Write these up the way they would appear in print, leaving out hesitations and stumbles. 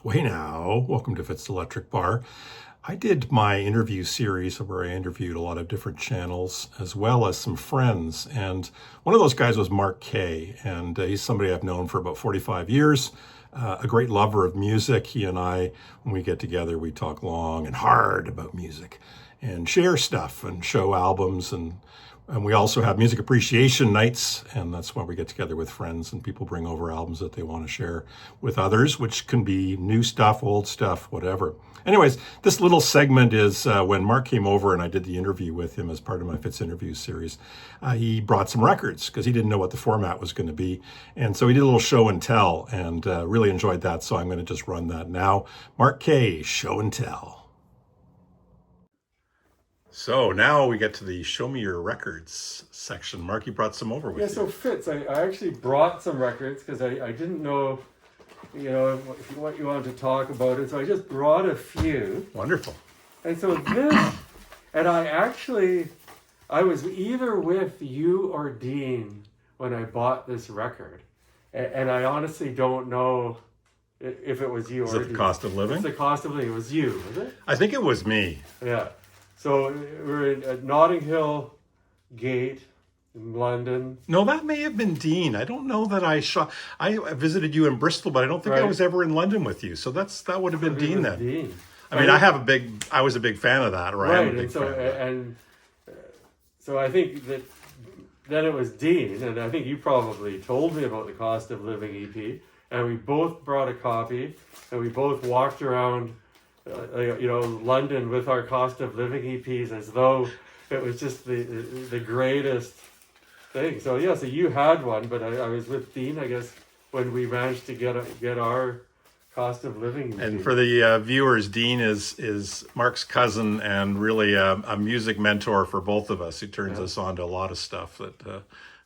Hey now, welcome to Fitz Electric Bar. I did my interview series where I interviewed a lot of different channels as well as some friends. And one of those guys was Mark Kay, and he's somebody I've known for about 45 years, a great lover of music. He and I, when we get together, we talk long and hard about music and share stuff and show albums and we also have music appreciation nights, and that's why we get together with friends and people bring over albums that they want to share with others, which can be new stuff, old stuff, whatever. Anyways, this little segment is when Mark came over and I did the interview with him as part of my Fitz interview series. He brought some records because he didn't know what the format was going to be. And so he did a little show and tell and really enjoyed that. So I'm going to just run that now. Mark Kay, show and tell. So now we get to the Show Me Your Records section. Mark, you brought some over with Yeah, you. so Fitz, I actually brought some records because I didn't know, what you wanted to talk about it. So I just brought a few. Wonderful. And so this, and I was either with you or Dean when I bought this record. And I honestly don't know if it was you Is or it the Dean. cost of living? It's the cost of living. It was you, was it? I think it was me. Yeah. So we're at Notting Hill Gate in London. No, that may have been Dean. I don't know that I visited you in Bristol, but I don't think I Right. was ever in London with you. So that would have been It Dean was then. Dean. I mean, I was a big fan of that, right? Right, and so I think that then it was Dean, and I think you probably told me about the Cost of Living EP, and we both brought a copy, and we both walked around, London with our Cost of Living EPs as though it was just the greatest thing. So yeah, so you had one, but I was with Dean, I guess, when we managed to get our Cost of Living EP. And for the viewers, Dean is Mark's cousin and really a music mentor for both of us. He turns us on to a lot of stuff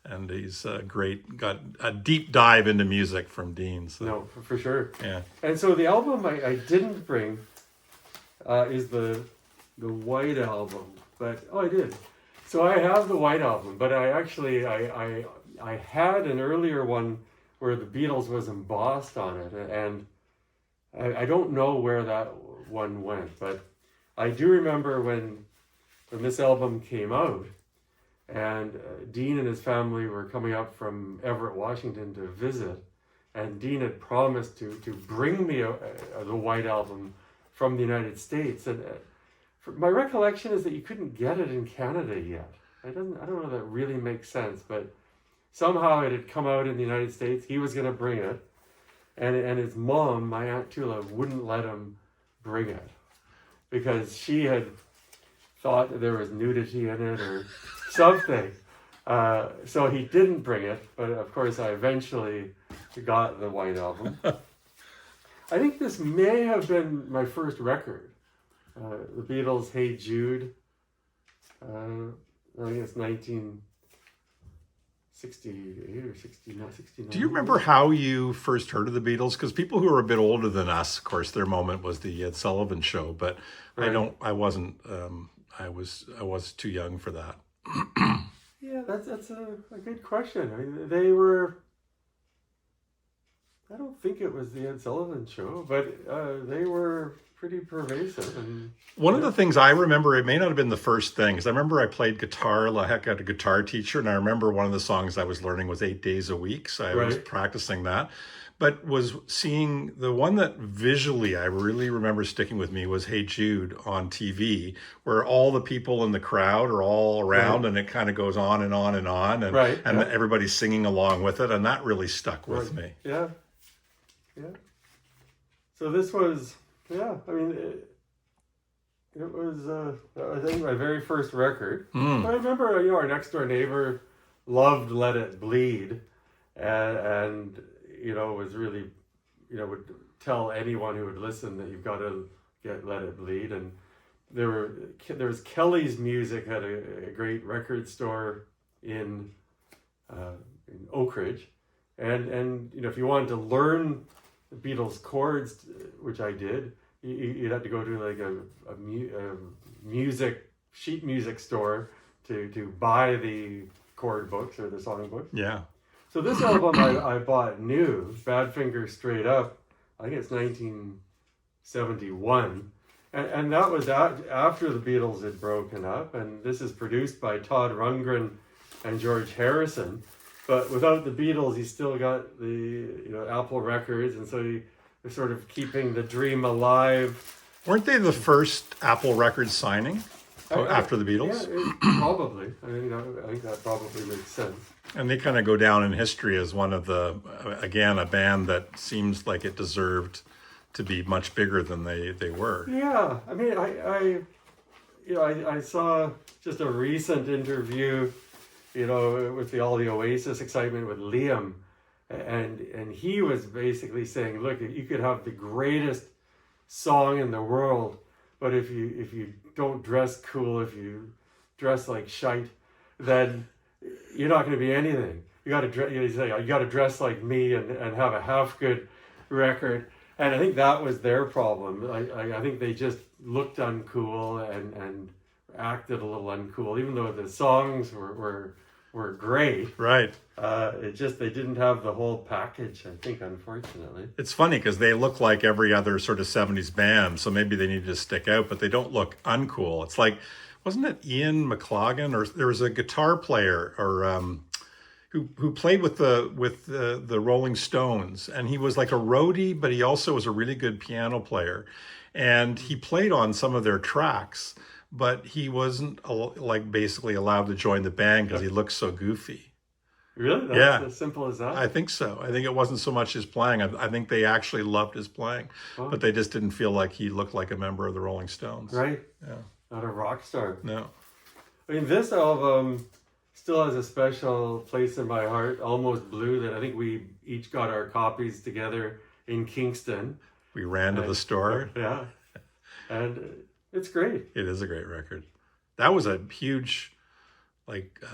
and he's great. Got a deep dive into music from Dean. So. No, for sure. Yeah. And so the album I didn't bring is the White Album, but I did. So I have the White Album, but I actually I had an earlier one where the Beatles was embossed on it, and I don't know where that one went, but I do remember when this album came out, and Dean and his family were coming up from Everett, Washington to visit, and Dean had promised to bring me the White Album from the United States, and my recollection is that you couldn't get it in Canada yet. I don't know if that really makes sense, but somehow it had come out in the United States. He was going to bring it, and his mom, my Aunt Tula, wouldn't let him bring it because she had thought that there was nudity in it or something. So he didn't bring it, but of course I eventually got the White Album. I think this may have been my first record. The Beatles' Hey Jude. I think it's 1968 or 69. Do you remember how you first heard of the Beatles? Because people who are a bit older than us, of course, their moment was the Ed Sullivan Show. But Right. I wasn't. I was too young for that. Yeah, that's a good question. I mean, they were. I don't think it was the Ed Sullivan Show, but they were pretty pervasive. And One of the things I remember, it may not have been the first thing, because I remember I played guitar. I had a guitar teacher, and I remember one of the songs I was learning was 8 Days a Week, so I was Right. practicing that. But was seeing the one that visually I really remember sticking with me was Hey Jude on TV, where all the people in the crowd are all around, Right. and it kind of goes on and on and on, and Right, yeah. everybody's singing along with it, and that really stuck with me. Yeah. So this was, I mean, it was, I think, my very first record. Mm. I remember, our next door neighbor loved Let It Bleed, and was really, would tell anyone who would listen that you've got to get Let It Bleed. And there was Kelly's Music had a great record store in Oak Ridge, and if you wanted to learn the Beatles chords, which I did, you'd have to go to like a sheet music store to buy the chord books or the song books. Yeah. So this album I bought new, Badfinger Straight Up, I think it's 1971. And that was after the Beatles had broken up. And this is produced by Todd Rundgren and George Harrison. But without the Beatles, he still got the Apple Records. And so they're sort of keeping the dream alive. Weren't they the first Apple Records signing after the Beatles? Yeah, probably. I think that probably makes sense. And they kind of go down in history as one of the, again, a band that seems like it deserved to be much bigger than they were. Yeah, I mean, I saw just a recent interview, with all the Oasis excitement with Liam, and he was basically saying, look, you could have the greatest song in the world, but if you don't dress cool, if you dress like shite, then you're not going to be anything. You got to dress. You got to dress like me and have a half good record. And I think that was their problem. I think they just looked uncool and acted a little uncool, even though the songs were great. Right. It just, they didn't have the whole package, I think, unfortunately. It's funny because they look like every other sort of 70s band, so maybe they needed to stick out, but they don't look uncool. It's like, wasn't it Ian McLagan, or there was a guitar player who played with the Rolling Stones, and he was like a roadie, but he also was a really good piano player, and he played on some of their tracks, but he wasn't like basically allowed to join the band because he looked so goofy. Really? That's as simple as that? I think so. I think it wasn't so much his playing. I think they actually loved his playing, but they just didn't feel like he looked like a member of the Rolling Stones. Right. Yeah. Not a rock star. No. I mean, this album still has a special place in my heart, Almost Blue, that I think we each got our copies together in Kingston. We ran to the store. Yeah. And it's great. It is a great record. That was a huge,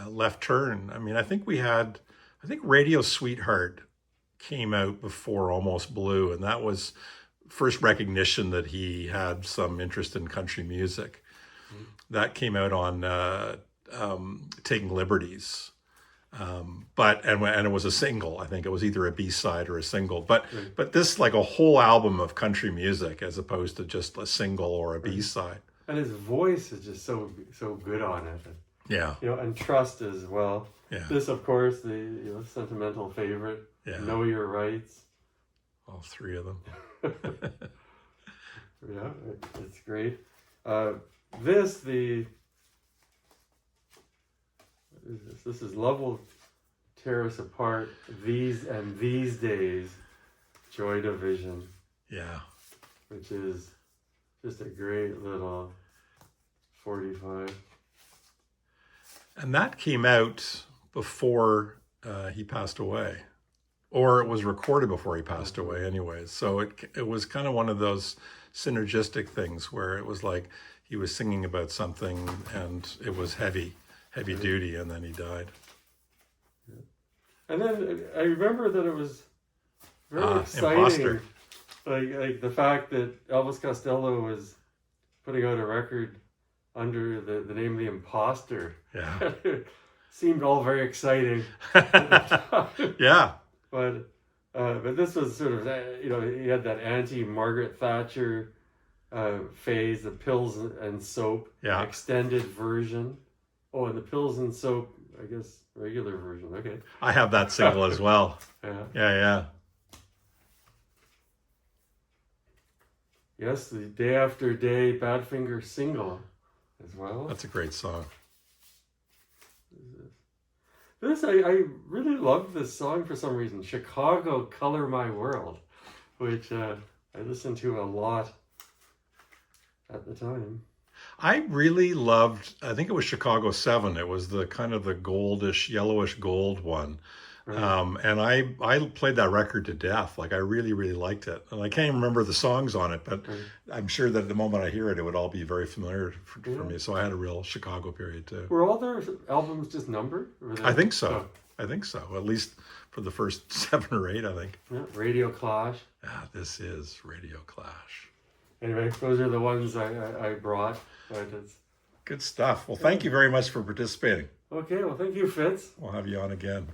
left turn. I mean, I think Radio Sweetheart came out before Almost Blue, and that was first recognition that he had some interest in country music. Mm-hmm. That came out on Taking Liberties. But it was a single. I think it was either a B-side or a single. But this, like a whole album of country music as opposed to just a single or a B-side. And his voice is just so good on it. Yeah. And Trust as well. Yeah. This, of course, the sentimental favorite. Yeah. Know Your Rights. All three of them. Yeah, it's great. This is Love Will Tear Us Apart, These Days, Joy Division. Yeah. Which is just a great little 45. And that came out before he passed away. Or it was recorded before he passed away anyways. So it was kind of one of those synergistic things where it was like he was singing about something and it was heavy duty, and then he died. Yeah. And then I remember that it was very exciting. Imposter. Like the fact that Elvis Costello was putting out a record under the name The Imposter. Yeah. Seemed all very exciting. Yeah. But this was sort of, he had that anti-Margaret Thatcher phase, the Pills and Soap extended version. Oh, and the Pills and Soap, I guess, regular version. Okay. I have that single as well. Yeah. Yes, the Day After Day Badfinger single as well. That's a great song. I really love this song for some reason. Chicago, Color My World, which I listened to a lot at the time. I really loved, I think it was Chicago 7. It was the kind of the goldish, yellowish gold one. Right. And I played that record to death. Like, I really, really liked it. And I can't even remember the songs on it, but I'm sure that the moment I hear it, it would all be very familiar for me. So I had a real Chicago period too. Were all their albums just numbered? I think so. I think so. At least for the first 7 or 8, I think. Yeah, Radio Clash. This is Radio Clash. Anyway, those are the ones I brought. But it's good stuff. Well, thank you very much for participating. Okay, well, thank you, Fitz. We'll have you on again.